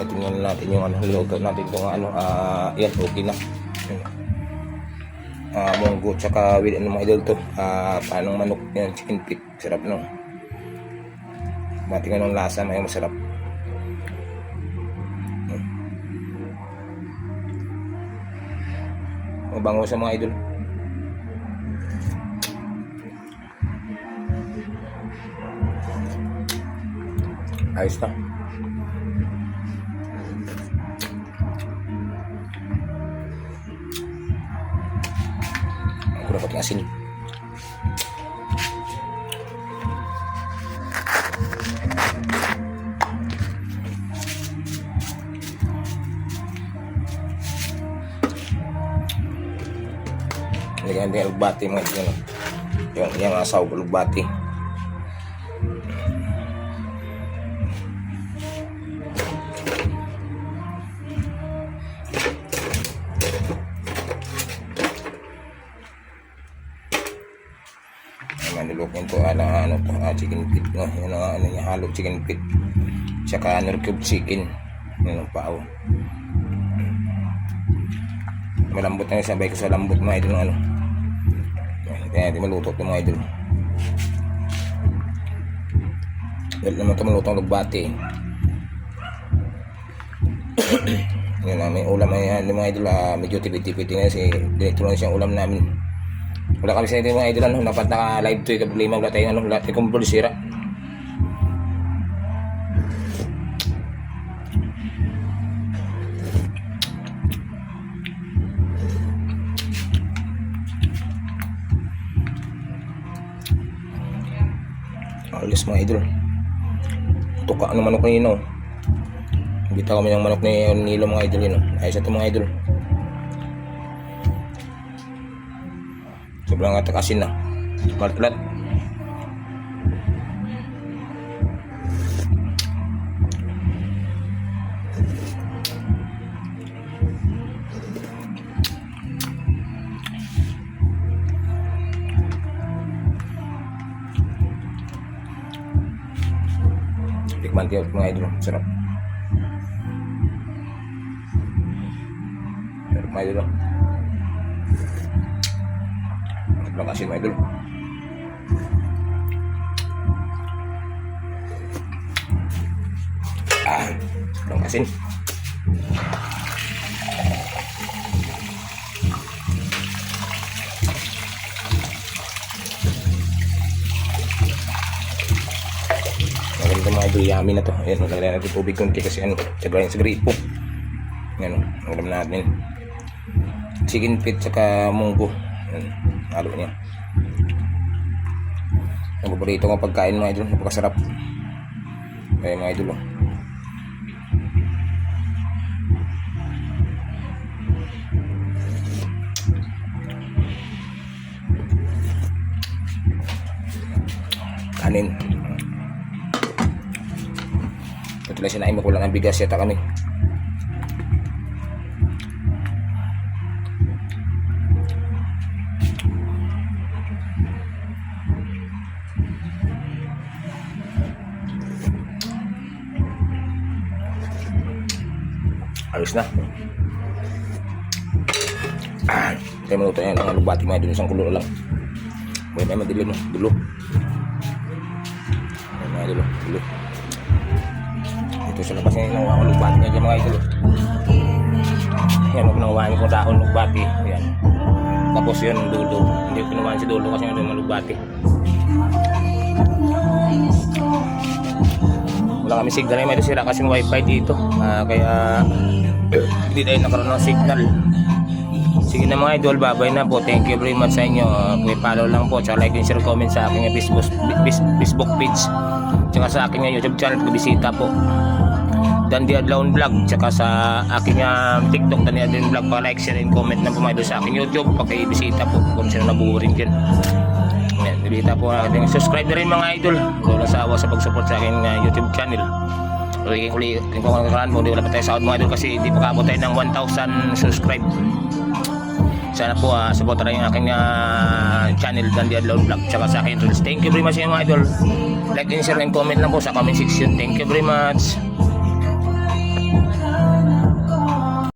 tingnan natin yung ano, luto natin kung ano, yan, okay na. Munggo tsaka with ano mga idol to, panong manok yan, chicken feet, sarap no. Tingnan ng lasa, may masarap. Mabango sa mga idol. Ayos na. Ako na pati asin. Lagyan din alugbati mga ito. Yung asaw alugbati. Nilukin to ano to, chicken feet no. Yan ang ano niya, halo chicken feet. Tsaka cube chicken. Yan ang pao. Malambot na yung sabay ko sa lambot mga idol ng ano. Kaya natin maluto ito mga idol. Dahil naman ito maluto ang lugbati. Yun na, may ulam na yan mga idol. Medyo tipid-tipid na kasi direkto lang siyang ulam namin. Wala kami sa ito mga idol, ano, dapat naka-live to yung problema, wala tayong ano, lahat yung kumpul sira. Alis mga idol. Tuka ng manok na yun, no. Bitaw kami ng manok na nilo mga idol yun, no. Ayos ito mga idol. Sobrang atakasin na. Malat-lat. Tikman tiyo mga idol. Sarap. Sarap mga idol. Sobrang asin mga idol. Sobrang asin. Maganda mga idol, yummy na to. Ayan, maglagay natin tubig kunti kasi ano, tsagayin sa gripo. Ayan, alam natin. Chicken feet tsaka munggo. Ayan, halo niya. Ang paborito kong pagkain mga idol, napakasarap. Kaya mga idol, kanin. Ito lang sinain mo, kulang ang bigas yata kami. Ayos na. Kaya maluto yan ang alugbati mga idol, isang kulo lang. Huwag tayo madilim, no? Dulo. Ayan mga idol, dulo. Ito sa labas ngayon ang alugbati nga dyan mga idol. Yan, huwag pinangawain ko dahon alugbati. Ayan. Tapos yun, dulo. Hindi ko pinangawain si dulo kasi nga yung alugbati. Wala kami signal ngayon, may sira kasing wifi dito. Kaya hindi tayo nakaroon ng signal. Sige na mga idol, babay na po. Thank you very much sa inyo. Follow lang po, tsaka like and share, comment sa aking Facebook page, tsaka sa aking YouTube channel, bisita po Dandy Adlaon Vlog, tsaka sa aking TikTok Dandy Adlaon Vlog. Pa-like, share and comment na po mga idol sa aking YouTube. Pakibisita po kung sino nabuhurin dyan. Ayan, bisita po natin. Subscribe na rin mga idol. Wala sa awa sa pag-support sa aking YouTube channel. Uli kung kakaroon mo, wala pa tayo sa mga idol kasi hindi pa kaabot tayo ng 1,000 subscribe. Sana po supportan rin yung aking channel Dandy Adlaon Vlog, tsaka sa aking reels. Thank you very much mga idol. Like and share and comment lang po sa comment section. Thank you very much.